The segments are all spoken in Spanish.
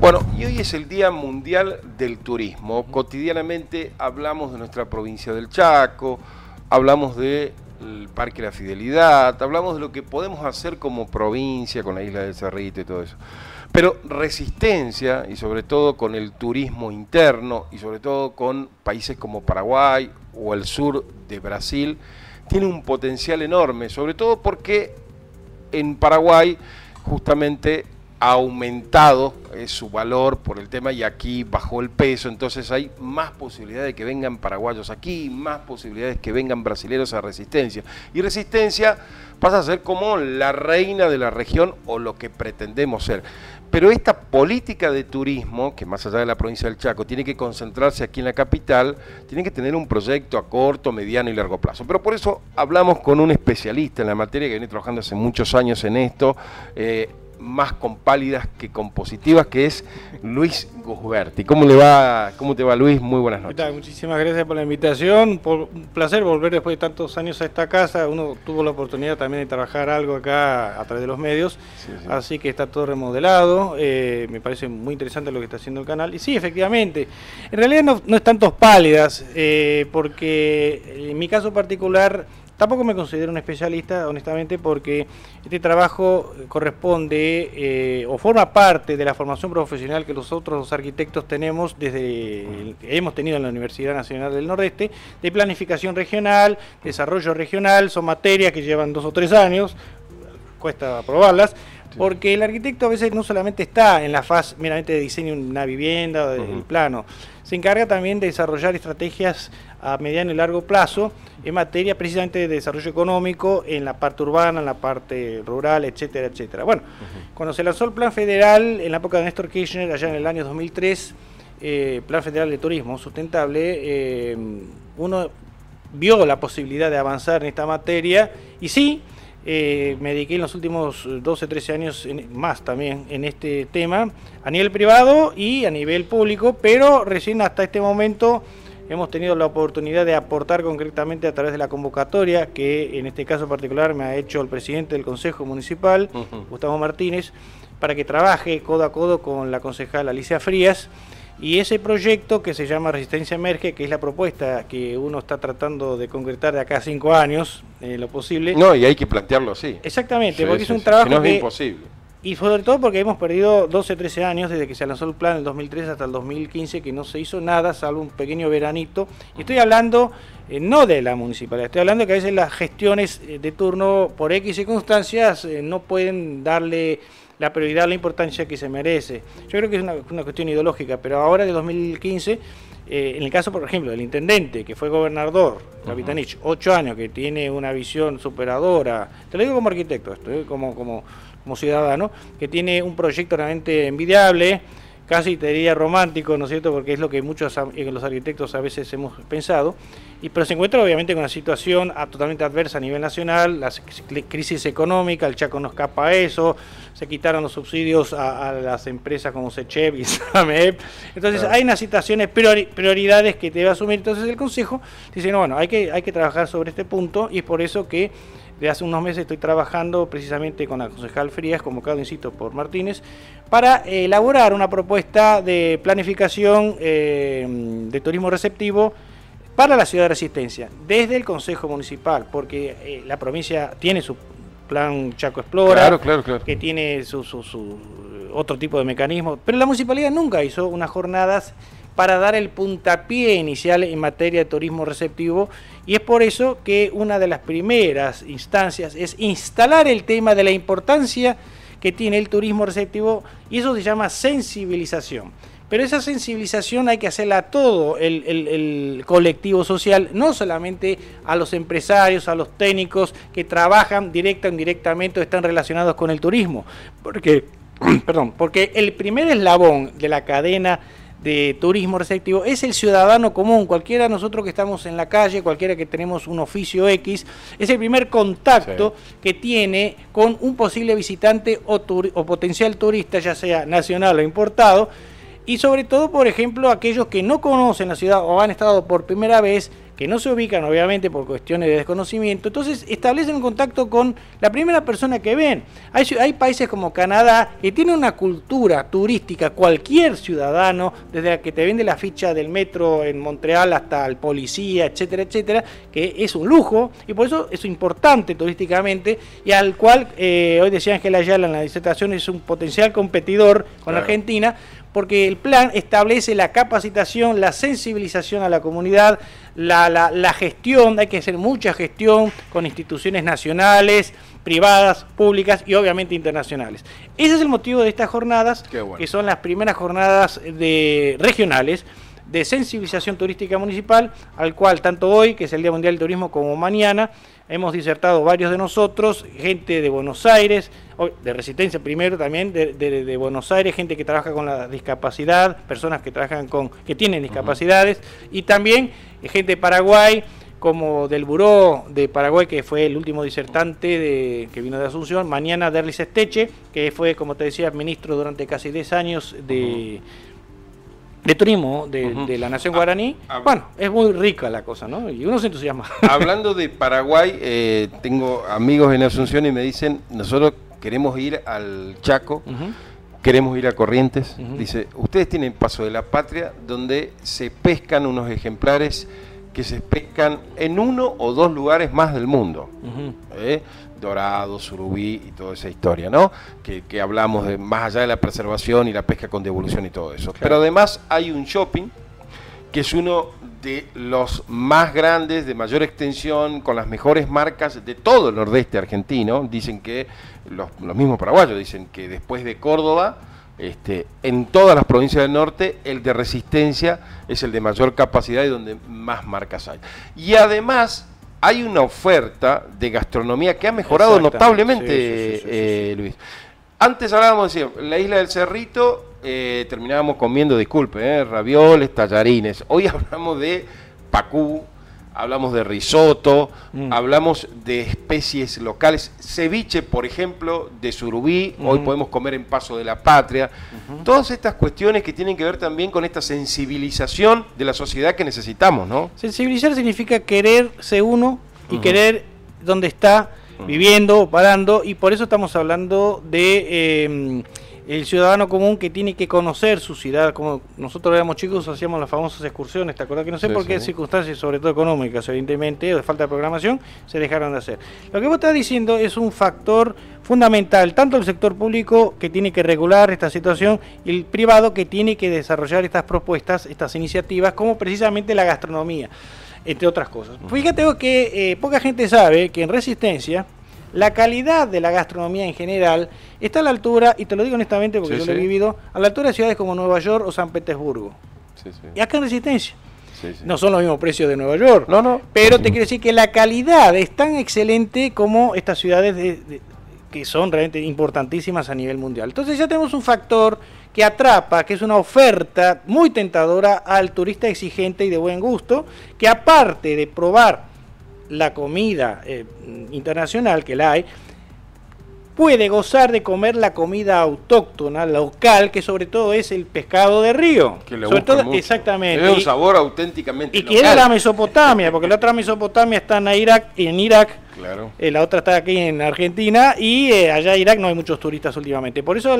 Bueno, y hoy es el Día Mundial del Turismo. Cotidianamente hablamos de nuestra provincia del Chaco, hablamos del Parque La Fidelidad, hablamos de lo que podemos hacer como provincia con la isla del Cerrito y todo eso. Pero Resistencia, y sobre todo con el turismo interno, y sobre todo con países como Paraguay o el sur de Brasil, tiene un potencial enorme, sobre todo porque en Paraguay justamente ha aumentado su valor por el tema y aquí bajó el peso, entonces hay más posibilidades de que vengan paraguayos aquí, más posibilidades de que vengan brasileños a Resistencia. Y Resistencia pasa a ser como la reina de la región o lo que pretendemos ser. Pero esta política de turismo, que más allá de la provincia del Chaco, tiene que concentrarse aquí en la capital, tiene que tener un proyecto a corto, mediano y largo plazo. Pero por eso hablamos con un especialista en la materia que viene trabajando hace muchos años en esto, más con pálidas que con positivas, que es Luis Gusberti. ¿Cómo le va? ¿Cómo te va, Luis? Muy buenas noches. ¿Qué tal? Muchísimas gracias por la invitación. Un placer volver después de tantos años a esta casa. Uno tuvo la oportunidad también de trabajar algo acá a través de los medios, sí. Así que está todo remodelado. Me parece muy interesante lo que está haciendo el canal. Y sí, efectivamente, en realidad no es tantos pálidas, porque en mi caso particular tampoco me considero un especialista, honestamente, porque este trabajo corresponde o forma parte de la formación profesional que nosotros los arquitectos tenemos hemos tenido en la Universidad Nacional del Nordeste, de planificación regional, desarrollo regional. Son materias que llevan 2 o 3 años, cuesta aprobarlas, porque el arquitecto a veces no solamente está en la fase meramente de diseño de una vivienda o del plano, se encarga también de desarrollar estrategias a mediano y largo plazo en materia precisamente de desarrollo económico en la parte urbana, en la parte rural, etcétera, etcétera. Bueno, cuando se lanzó el Plan Federal en la época de Néstor Kirchner, allá en el año 2003, Plan Federal de Turismo Sustentable, uno vio la posibilidad de avanzar en esta materia y sí, me dediqué en los últimos 12, 13 años más también en este tema, a nivel privado y a nivel público, pero recién hasta este momento hemos tenido la oportunidad de aportar concretamente a través de la convocatoria que en este caso particular me ha hecho el presidente del Consejo Municipal, Gustavo Martínez, para que trabaje codo a codo con la concejal Alicia Frías. Y ese proyecto que se llama Resistencia Emerge, que es la propuesta que uno está tratando de concretar de acá a 5 años, lo posible. No, y hay que plantearlo así. Exactamente, sí, porque es un trabajo si no es imposible. Y sobre todo porque hemos perdido 12, 13 años desde que se lanzó el plan en el 2003 hasta el 2015, que no se hizo nada, salvo un pequeño veranito. Y estoy hablando no de la municipalidad, estoy hablando que a veces las gestiones de turno, por X circunstancias, no pueden darle la prioridad, la importancia que se merece. Yo creo que es una cuestión ideológica, pero ahora de 2015, en el caso, por ejemplo, del intendente, que fue gobernador, Capitanich, 8 años, que tiene una visión superadora, te lo digo como arquitecto, esto, como ciudadano, que tiene un proyecto realmente envidiable, casi te diría romántico, ¿no es cierto?, porque es lo que muchos los arquitectos a veces hemos pensado, pero se encuentra obviamente con una situación totalmente adversa a nivel nacional, la crisis económica, el Chaco no escapa a eso, se quitaron los subsidios a las empresas como Sechep y Samep, entonces hay unas situaciones, prioridades que debe asumir. Entonces el Consejo dice, no, bueno, hay que trabajar sobre este punto, y es por eso que de hace unos meses estoy trabajando precisamente con la concejal Frías, convocado, insisto, por Martínez, para elaborar una propuesta de planificación de turismo receptivo para la ciudad de Resistencia, desde el Consejo Municipal, porque la provincia tiene su plan Chaco Explora, claro. Que tiene su otro tipo de mecanismos, pero la municipalidad nunca hizo unas jornadas para dar el puntapié inicial en materia de turismo receptivo, y es por eso que una de las primeras instancias es instalar el tema de la importancia que tiene el turismo receptivo, y eso se llama sensibilización. Pero esa sensibilización hay que hacerla a todo el colectivo social, no solamente a los empresarios, a los técnicos que trabajan directa o indirectamente o están relacionados con el turismo, porque el primer eslabón de la cadena de turismo receptivo es el ciudadano común. Cualquiera de nosotros que estamos en la calle, cualquiera que tenemos un oficio X, es el primer contacto que tiene con un posible visitante o potencial turista, ya sea nacional o importado, y sobre todo, por ejemplo, aquellos que no conocen la ciudad o han estado por primera vez, que no se ubican obviamente por cuestiones de desconocimiento, entonces establecen un contacto con la primera persona que ven. Hay países como Canadá que tienen una cultura turística, cualquier ciudadano, desde el que te vende la ficha del metro en Montreal hasta el policía, etcétera, etcétera, que es un lujo y por eso es importante turísticamente y al cual hoy decía Ángela Ayala en la disertación es un potencial competidor con Argentina, porque el plan establece la capacitación, la sensibilización a la comunidad, la gestión, hay que hacer mucha gestión con instituciones nacionales, privadas, públicas y obviamente internacionales. Ese es el motivo de estas jornadas, que son las primeras jornadas regionales de sensibilización turística municipal, al cual tanto hoy, que es el Día Mundial del Turismo, como mañana, hemos disertado varios de nosotros, gente de Buenos Aires, de Resistencia primero también, de Buenos Aires, gente que trabaja con la discapacidad, personas que trabajan que tienen discapacidades, y también gente de Paraguay, como del Buró de Paraguay, que fue el último disertante que vino de Asunción, mañana Derlis Esteche, que fue, como te decía, ministro durante casi 10 años de turismo de la nación guaraní. Bueno, es muy rica la cosa, ¿no? Y uno se entusiasma. Hablando de Paraguay, tengo amigos en Asunción y me dicen, nosotros queremos ir al Chaco, queremos ir a Corrientes. Dice, ustedes tienen Paso de la Patria, donde se pescan unos ejemplares que se pescan en 1 o 2 lugares más del mundo. Dorado, surubí y toda esa historia, ¿no? Que hablamos de más allá de la preservación y la pesca con devolución y todo eso. Claro. Pero además hay un shopping que es uno de los más grandes, de mayor extensión, con las mejores marcas de todo el nordeste argentino. Dicen que, los mismos paraguayos dicen que después de Córdoba, en todas las provincias del norte, el de Resistencia es el de mayor capacidad y donde más marcas hay. Y además hay una oferta de gastronomía que ha mejorado notablemente, sí, Luis. Antes hablábamos de la isla del Cerrito, terminábamos comiendo, ravioles, tallarines. Hoy hablamos de pacú, hablamos de risotto, hablamos de especies locales, ceviche, por ejemplo, de surubí, hoy podemos comer en Paso de la Patria. Todas estas cuestiones que tienen que ver también con esta sensibilización de la sociedad que necesitamos, ¿no? Sensibilizar significa quererse uno y querer donde está viviendo o parando, y por eso estamos hablando de el ciudadano común que tiene que conocer su ciudad. Como nosotros éramos chicos, hacíamos las famosas excursiones, ¿te acuerdas? Que no sé por qué circunstancias, sobre todo económicas, evidentemente, o de falta de programación, se dejaron de hacer. Lo que vos estás diciendo es un factor fundamental, tanto el sector público, que tiene que regular esta situación, y el privado, que tiene que desarrollar estas propuestas, estas iniciativas, como precisamente la gastronomía, entre otras cosas. Fíjate vos que poca gente sabe que en Resistencia la calidad de la gastronomía en general está a la altura, y te lo digo honestamente porque yo lo he vivido, a la altura de ciudades como Nueva York o San Petersburgo. Y acá en Resistencia. No son los mismos precios de Nueva York, pero te quiero decir que la calidad es tan excelente como estas ciudades que son realmente importantísimas a nivel mundial. Entonces ya tenemos un factor que atrapa, que es una oferta muy tentadora al turista exigente y de buen gusto, que aparte de probar la comida internacional, que la hay, puede gozar de comer la comida autóctona, local, que sobre todo es el pescado de río. Que le sobre todo, exactamente. Es un sabor auténticamente local. Y que es la Mesopotamia, porque la otra Mesopotamia está en Irak, claro. La otra está aquí en Argentina, y allá en Irak no hay muchos turistas últimamente. Por eso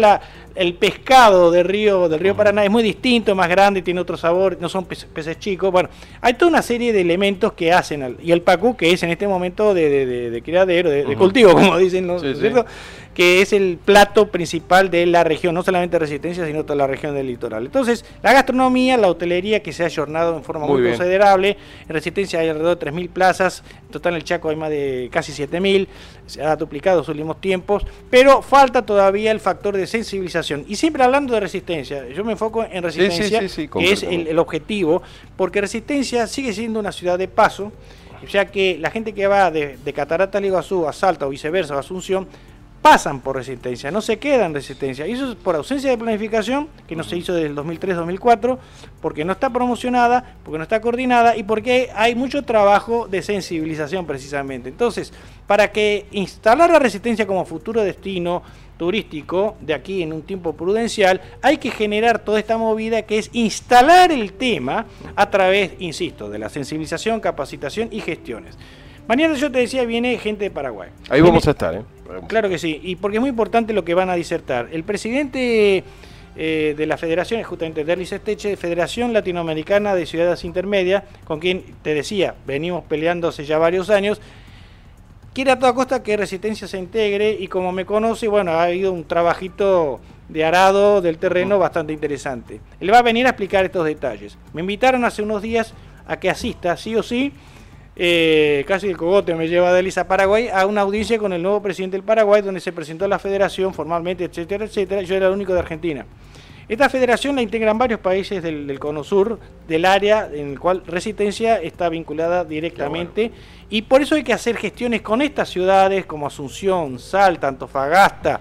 el pescado del río Paraná es muy distinto, más grande, tiene otro sabor, no son peces chicos. Bueno, hay toda una serie de elementos que hacen, y el pacú, que es en este momento de criadero, de cultivo, como dicen, ¿no? Sí, ¿cierto? Que es el plato principal de la región, no solamente Resistencia, sino toda la región del litoral. Entonces, la gastronomía, la hotelería, que se ha ayornado en forma muy considerable. En Resistencia hay alrededor de 3.000 plazas, en total en el Chaco hay más de casi 7.000, se ha duplicado en los últimos tiempos, pero falta todavía el factor de sensibilización. Y siempre hablando de Resistencia, yo me enfoco en Resistencia, que es el objetivo, porque Resistencia sigue siendo una ciudad de paso, o sea que la gente que va de Cataratas al Iguazú a Salta o viceversa, a Asunción, pasan por Resistencia, no se quedan en Resistencia. Y eso es por ausencia de planificación, que no se hizo desde el 2003-2004, porque no está promocionada, porque no está coordinada y porque hay mucho trabajo de sensibilización precisamente. Entonces, para que instalar la Resistencia como futuro destino turístico de aquí en un tiempo prudencial, hay que generar toda esta movida que es instalar el tema a través, insisto, de la sensibilización, capacitación y gestiones. Mañana, yo te decía, viene gente de Paraguay. Ahí vamos a estar, ¿eh? Claro que sí, y porque es muy importante lo que van a disertar. El presidente de la federación es justamente Derlis Esteche, Federación Latinoamericana de Ciudades Intermedias, con quien, te decía, venimos peleando hace ya varios años. Quiere a toda costa que Resistencia se integre, y como me conoce, bueno, ha habido un trabajito de arado del terreno bastante interesante. Él va a venir a explicar estos detalles. Me invitaron hace unos días a que asista, sí o sí, casi el cogote me lleva de Derlis a Paraguay, a una audiencia con el nuevo presidente del Paraguay, donde se presentó la federación formalmente, etcétera, etcétera. Yo era el único de Argentina. Esta federación la integran varios países del Cono Sur, del área en el cual Resistencia está vinculada directamente, y por eso hay que hacer gestiones con estas ciudades como Asunción, Salta, Antofagasta,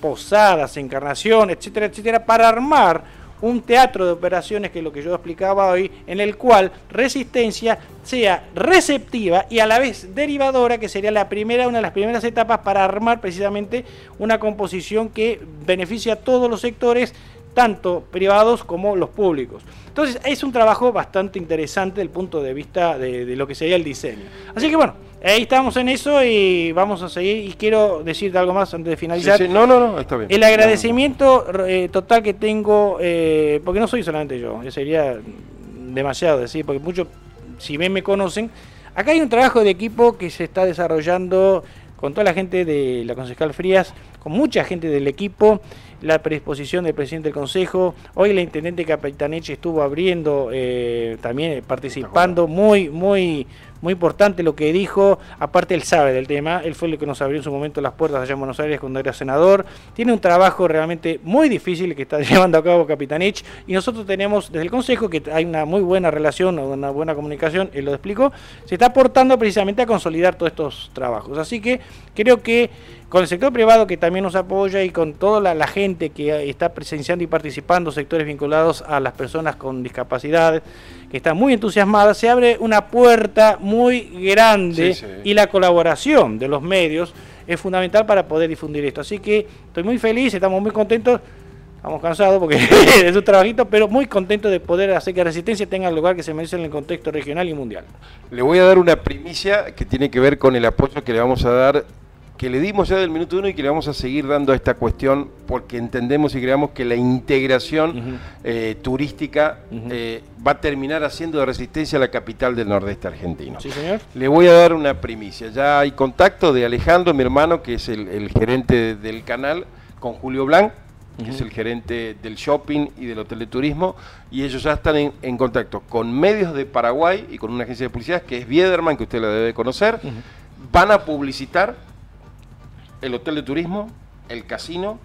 Posadas, Encarnación, etcétera, etcétera, para armar un teatro de operaciones, que es lo que yo explicaba hoy, en el cual Resistencia sea receptiva y a la vez derivadora, que sería una de las primeras etapas para armar precisamente una composición que beneficie a todos los sectores, tanto privados como los públicos. Entonces es un trabajo bastante interesante desde el punto de vista de lo que sería el diseño. Así que bueno, ahí estamos en eso y vamos a seguir, y quiero decirte algo más antes de finalizar. Sí, sí. No, está bien. El agradecimiento total que tengo, porque no soy solamente yo, sería demasiado decir, porque muchos, si bien me conocen, acá hay un trabajo de equipo que se está desarrollando con toda la gente de la concejal Frías, con mucha gente del equipo, la predisposición del presidente del consejo. Hoy el intendente Capitanich estuvo abriendo, también participando, muy importante lo que dijo. Aparte, él sabe del tema, él fue el que nos abrió en su momento las puertas allá en Buenos Aires cuando era senador. Tiene un trabajo realmente muy difícil que está llevando a cabo Capitanich, y nosotros tenemos desde el consejo que hay una muy buena relación, una buena comunicación, él lo explicó, se está aportando precisamente a consolidar todos estos trabajos. Así que creo que con el sector privado, que también nos apoya, y con toda la gente que está presenciando y participando, sectores vinculados a las personas con discapacidades, que están muy entusiasmadas, se abre una puerta muy grande, sí. Y la colaboración de los medios es fundamental para poder difundir esto. Así que estoy muy feliz, estamos muy contentos, estamos cansados porque es un trabajito, pero muy contentos de poder hacer que Resistencia tenga el lugar que se merece en el contexto regional y mundial. Le voy a dar una primicia que tiene que ver con el apoyo que le vamos a dar, que le dimos ya del minuto 1 y que le vamos a seguir dando a esta cuestión, porque entendemos y creemos que la integración turística va a terminar haciendo de Resistencia la capital del nordeste argentino. Sí, señor. Le voy a dar una primicia. Ya hay contacto de Alejandro, mi hermano, que es el gerente del canal, con Julio Blanc, que es el gerente del shopping y del hotel de turismo, y ellos ya están en contacto con medios de Paraguay y con una agencia de publicidad que es Biederman, que usted la debe conocer. Van a publicitar el hotel de turismo, el casino,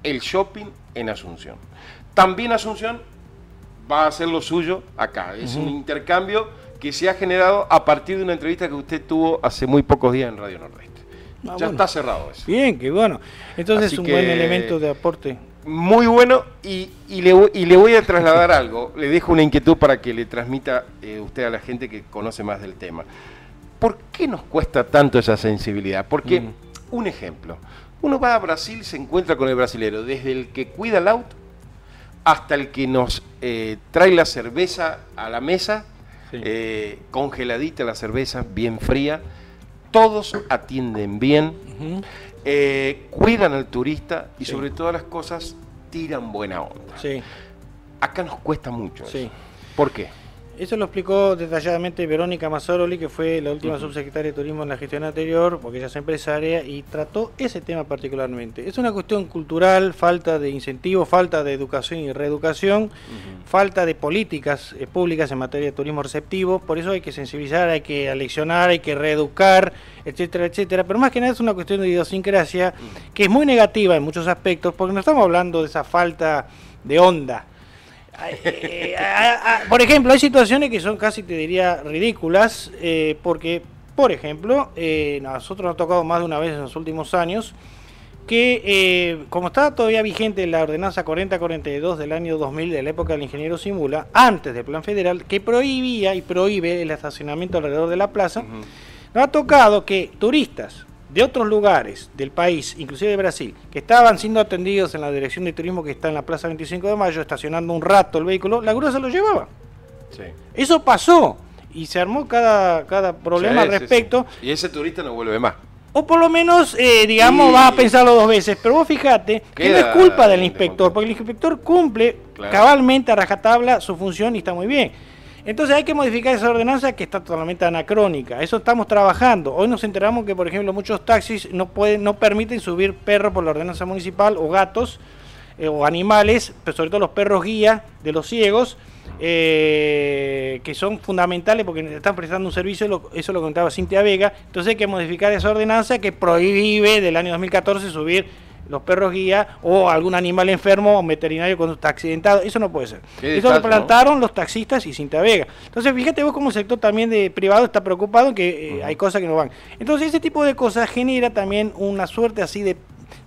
el shopping en Asunción. También Asunción va a hacer lo suyo acá. Es un intercambio que se ha generado a partir de una entrevista que usted tuvo hace muy pocos días en Radio Nordeste. Ya bueno, está cerrado eso. Bien, qué bueno. Entonces es un buen elemento de aporte. Muy bueno, y le voy a trasladar algo. Le dejo una inquietud para que le transmita usted a la gente que conoce más del tema. ¿Por qué nos cuesta tanto esa sensibilidad? Porque... Un ejemplo, uno va a Brasil, se encuentra con el brasilero, desde el que cuida el auto hasta el que nos trae la cerveza a la mesa, sí. Congeladita la cerveza, bien fría, todos atienden bien, cuidan al turista y sí. Sobre todas las cosas tiran buena onda. Sí. Acá nos cuesta mucho eso. Sí. ¿Por qué? Eso lo explicó detalladamente Verónica Mazzaroli, que fue la última subsecretaria de Turismo en la gestión anterior, porque ella es empresaria, y trató ese tema particularmente. Es una cuestión cultural, falta de incentivo, falta de educación y reeducación, falta de políticas públicas en materia de turismo receptivo. Por eso hay que sensibilizar, hay que aleccionar, hay que reeducar, etcétera, etcétera. Pero más que nada es una cuestión de idiosincrasia, que es muy negativa en muchos aspectos, porque no estamos hablando de esa falta de onda. Por ejemplo, hay situaciones que son casi, te diría, ridículas, porque, por ejemplo, nosotros nos ha tocado más de una vez en los últimos años que, como estaba todavía vigente la ordenanza 4042 del año 2000, de la época del ingeniero Simula, antes del plan federal, que prohibía y prohíbe el estacionamiento alrededor de la plaza, nos ha tocado que turistas de otros lugares del país, inclusive de Brasil, que estaban siendo atendidos en la dirección de turismo que está en la Plaza 25 de Mayo, estacionando un rato el vehículo, la grúa se lo llevaba. Sí. Eso pasó y se armó cada problema al respecto. Sí. Y ese turista no vuelve más. O por lo menos, digamos, va a pensarlo 2 veces. Pero vos fijate que no es culpa del inspector, porque el inspector cumple cabalmente a rajatabla su función y está muy bien. Entonces hay que modificar esa ordenanza que está totalmente anacrónica. Eso estamos trabajando. Hoy nos enteramos que, por ejemplo, muchos taxis no permiten subir perros por la ordenanza municipal o gatos o animales, pero sobre todo los perros guía de los ciegos, que son fundamentales porque están prestando un servicio, eso lo contaba Cintia Vega. Entonces hay que modificar esa ordenanza que prohíbe del año 2014 subir los perros guía o algún animal enfermo o veterinario cuando está accidentado. Eso no puede ser. Eso lo plantaron los taxistas y Cintia Vega. Entonces fíjate vos cómo el sector también de privado está preocupado en que hay cosas que no van. Entonces ese tipo de cosas genera también una suerte así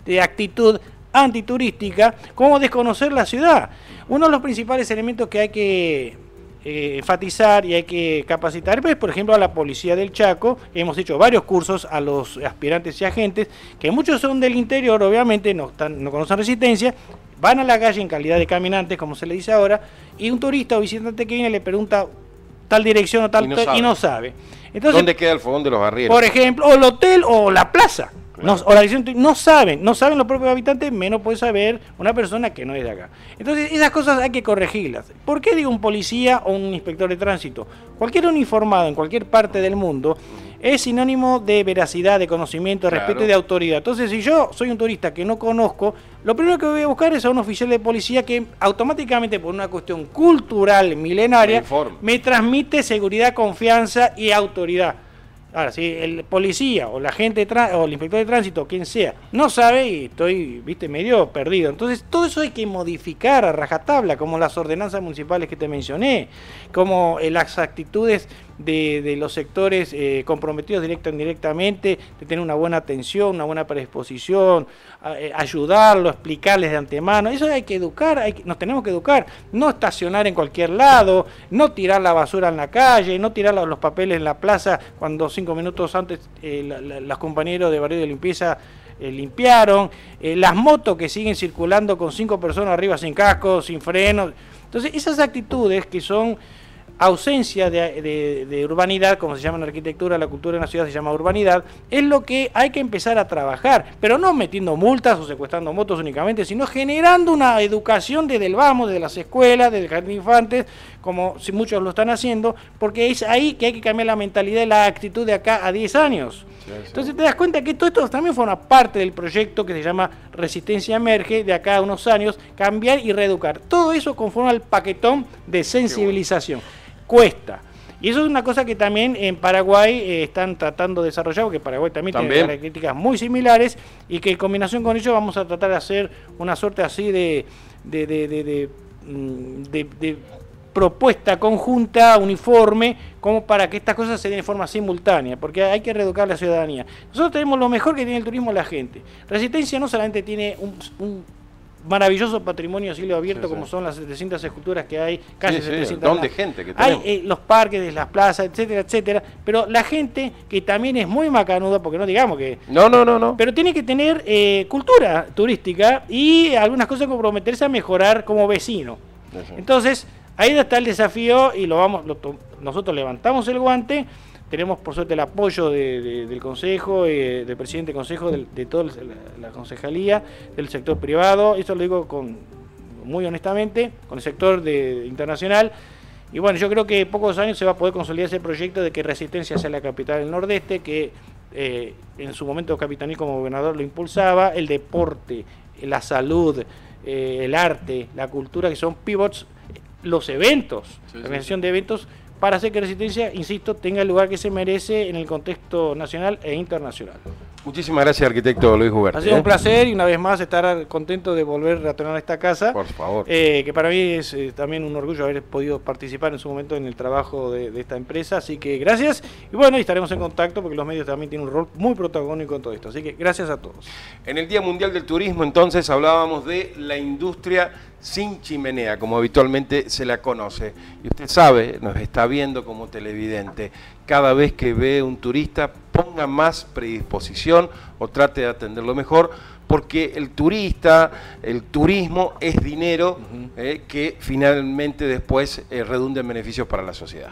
de actitud antiturística, como desconocer la ciudad. Uno de los principales elementos que hay que enfatizar y hay que capacitar es, por ejemplo, a la policía del Chaco. Hemos hecho varios cursos a los aspirantes y agentes, que muchos son del interior, obviamente no conocen Resistencia, van a la calle en calidad de caminantes, como se le dice ahora, y un turista o visitante que viene le pregunta tal dirección o tal y no sabe. Entonces, ¿dónde queda el fogón de los Barrieros? Por ejemplo, o el hotel o la plaza. O la dirección, no saben los propios habitantes, menos puede saber una persona que no es de acá. Entonces esas cosas hay que corregirlas. ¿Por qué digo un policía o un inspector de tránsito? Cualquier uniformado en cualquier parte del mundo es sinónimo de veracidad, de conocimiento, de respeto y de autoridad. Entonces, si yo soy un turista que no conozco, lo primero que voy a buscar es a un oficial de policía que automáticamente, por una cuestión cultural milenaria, me transmite seguridad, confianza y autoridad. Ahora, si el policía o la gente o el inspector de tránsito, quien sea, no sabe y estoy, medio perdido. Entonces, todo eso hay que modificar a rajatabla, como las ordenanzas municipales que te mencioné, como las actitudes de los sectores comprometidos directa o indirectamente, de tener una buena atención, una buena predisposición, ayudarlo, explicarles de antemano. Eso hay que educar, nos tenemos que educar, no estacionar en cualquier lado, no tirar la basura en la calle, no tirar los papeles en la plaza cuando 5 minutos antes los compañeros de barrio de limpieza limpiaron, las motos que siguen circulando con 5 personas arriba sin casco, sin frenos. Entonces esas actitudes que son ausencia de urbanidad, como se llama en la arquitectura, la cultura de una ciudad se llama urbanidad, es lo que hay que empezar a trabajar, pero no metiendo multas o secuestrando motos únicamente, sino generando una educación desde el vamos, desde las escuelas, desde el jardín de infantes, como si muchos lo están haciendo, porque es ahí que hay que cambiar la mentalidad y la actitud de acá a 10 años. Entonces te das cuenta que todo esto también forma parte del proyecto que se llama Resistencia Emerge, de acá a unos años, cambiar y reeducar. Todo eso conforma el paquetón de sensibilización. Cuesta. Y eso es una cosa que también en Paraguay están tratando de desarrollar, porque Paraguay también tiene características muy similares, y que en combinación con ello vamos a tratar de hacer una suerte así de propuesta conjunta, uniforme, como para que estas cosas se den de forma simultánea, porque hay que reeducar la ciudadanía. Nosotros tenemos lo mejor que tiene el turismo la gente. Resistencia no solamente tiene un maravilloso patrimonio a cielo abierto, como son las 700 esculturas que hay, casi 700. De gente que tenemos. Hay los parques, las plazas, etcétera, etcétera. Pero la gente, que también es muy macanuda, porque no digamos que... No. Pero tiene que tener cultura turística y algunas cosas comprometerse a mejorar como vecino. Entonces, ahí está el desafío y nosotros levantamos el guante. Tenemos por suerte el apoyo del Consejo, del presidente del Consejo, de toda la concejalía, del sector privado. Eso lo digo muy honestamente, con el sector internacional. Y bueno, yo creo que en pocos años se va a poder consolidar ese proyecto de que Resistencia sea la capital del Nordeste, que en su momento Capitaní como gobernador lo impulsaba, el deporte, la salud, el arte, la cultura, que son pivots, los eventos, la organización de eventos, para hacer que Resistencia, insisto, tenga el lugar que se merece en el contexto nacional e internacional. Muchísimas gracias, arquitecto Luis Huberti. Ha sido un placer y una vez más estar contento de volver a retornar a esta casa. Por favor. Que para mí es también un orgullo haber podido participar en su momento en el trabajo de esta empresa. Así que gracias. Y bueno, estaremos en contacto porque los medios también tienen un rol muy protagónico en todo esto. Así que gracias a todos. En el Día Mundial del Turismo, entonces, hablábamos de la industria sin chimenea, como habitualmente se la conoce. Y usted sabe, nos está viendo como televidente, cada vez que ve un turista, ponga más predisposición o trate de atenderlo mejor, porque el turista, el turismo es dinero que finalmente después redunda en beneficios para la sociedad.